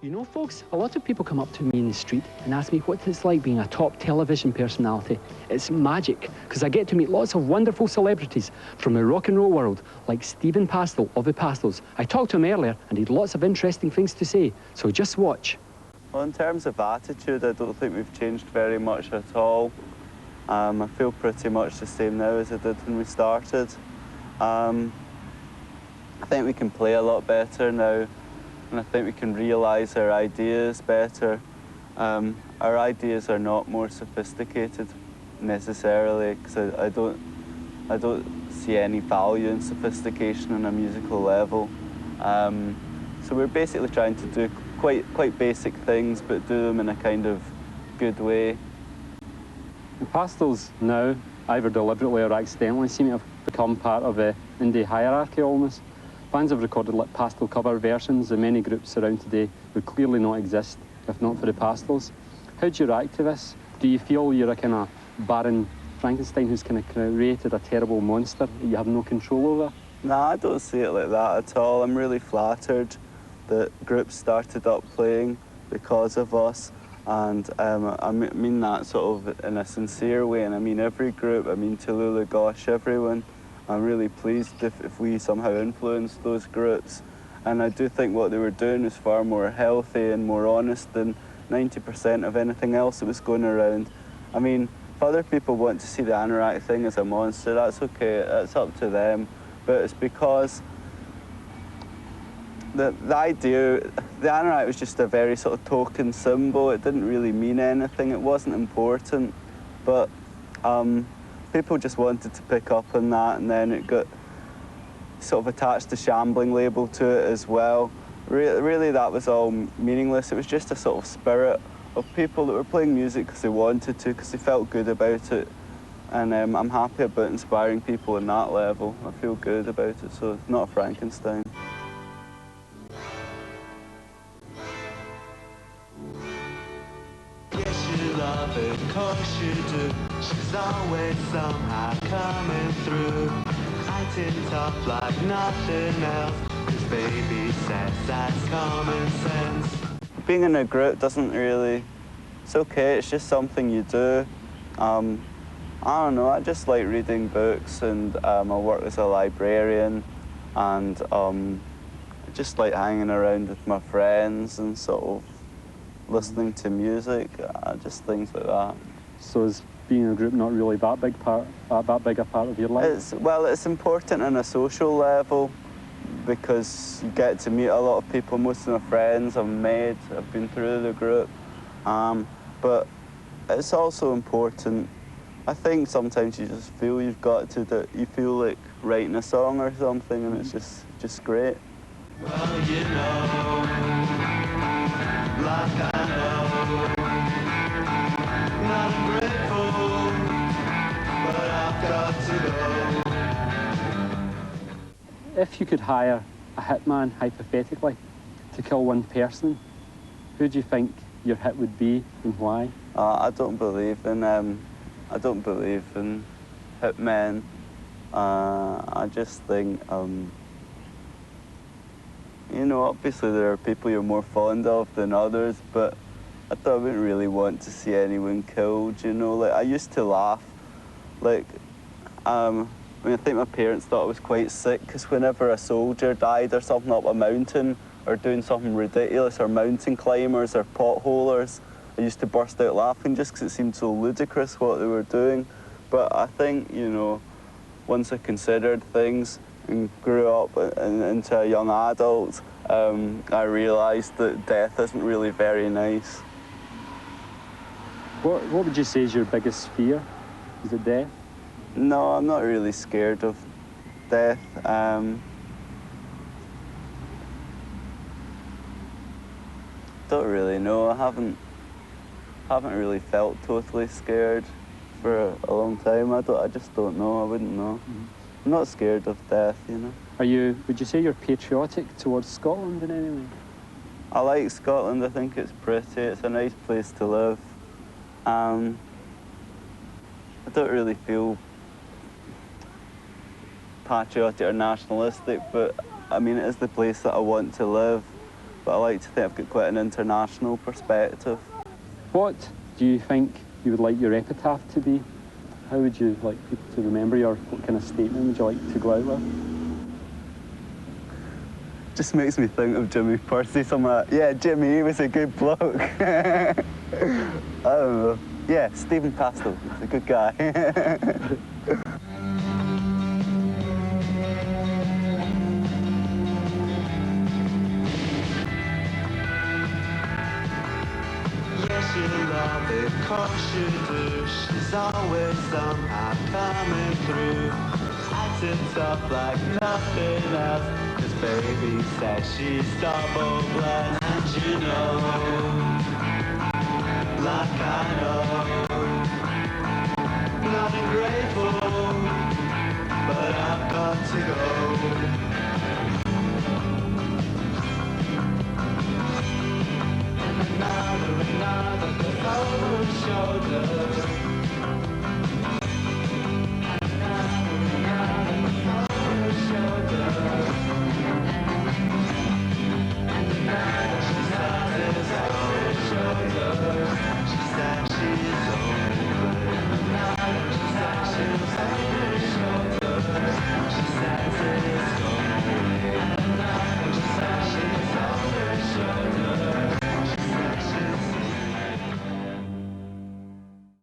You know, folks, a lot of people come up to me in the street and ask me what it's like being a top television personality. It's magic, because I get to meet lots of wonderful celebrities from the rock and roll world, like Stephen Pastel of the Pastels. I talked to him earlier, and he had lots of interesting things to say, so just watch. Well, in terms of attitude, I don't think we've changed very much at all. I feel pretty much the same now as I did when we started. I think we can play a lot better now. And I think we can realise our ideas better. Our ideas are not more sophisticated necessarily, because I don't see any value in sophistication on a musical level. So we're basically trying to do quite basic things, but do them in a kind of good way. The Pastels now, either deliberately or accidentally, seem to have become part of the indie hierarchy almost. Bands have recorded like pastel cover versions, and many groups around today would clearly not exist if not for the Pastels. How do you react to this? Do you feel you're a kind of Baron Frankenstein who's kind of created a terrible monster that you have no control over? Nah, I don't see it like that at all. I'm really flattered that groups started up playing because of us, and I mean that sort of in a sincere way, and I mean every group, I mean Tallulah, Gosh, everyone. I'm really pleased if we somehow influenced those groups. And I do think what they were doing was far more healthy and more honest than 90% of anything else that was going around. I mean, if other people want to see the Anorak thing as a monster, that's okay, that's up to them. But it's because the Anorak was just a very sort of token symbol. It didn't really mean anything, it wasn't important. But people just wanted to pick up on that, and then it got sort of attached a shambling label to it as well. Really, that was all meaningless. It was just a sort of spirit of people that were playing music because they wanted to, because they felt good about it. And I'm happy about inspiring people on that level. I feel good about it, so it's not a Frankenstein. Love it, 'cause you do. She's always somehow coming through. I tint up like nothing else, 'cause baby says that's common sense. Being in a group doesn't really, it's okay, it's just something you do. I don't know, I just like reading books, and I work as a librarian, and I just like hanging around with my friends and sort of listening to music, just things like that. So is being in a group not really that big a part of your life? It's important on a social level, because you get to meet a lot of people. Most of my friends I've made have been through the group, but it's also important. I think sometimes you just feel you've got to do, you feel like writing a song or something, and it's just great. Well, you know, like I know, not grateful, but I've got to go. If you could hire a hitman, hypothetically, to kill one person, who do you think your hit would be and why? I don't believe in hitmen. I just think, you know, obviously there are people you're more fond of than others, but I wouldn't really want to see anyone killed, you know. Like, I used to laugh, like, I think my parents thought I was quite sick, because whenever a soldier died or something up a mountain, or doing something ridiculous, or mountain climbers or potholers, I used to burst out laughing just because it seemed so ludicrous what they were doing. But I think, you know, once I considered things and grew up into a young adult, I realised that death isn't really very nice. What would you say is your biggest fear? Is it death? No, I'm not really scared of death. Don't really know. I haven't really felt totally scared for a long time. I just don't know. I wouldn't know. Mm-hmm. I'm not scared of death, you know. Would you say you're patriotic towards Scotland in any way? I like Scotland. I think it's pretty. It's a nice place to live. I don't really feel patriotic or nationalistic, but I mean, it is the place that I want to live. but I like to think I've got quite an international perspective. What do you think you would like your epitaph to be? How would you like people to remember you, or what kind of statement would you like to go out with? Just makes me think of Jimmy Percy, something like, yeah, Jimmy, he was a good bloke. I don't know. Yeah, Stephen Pastels, he's a good guy. Yes, you love it, course you do. She's always somehow coming through, acting tough like nothing else. 'Cause baby says she's double blessed. And you know, like I know, not ungrateful, but I've got to go. Another goes over his shoulder.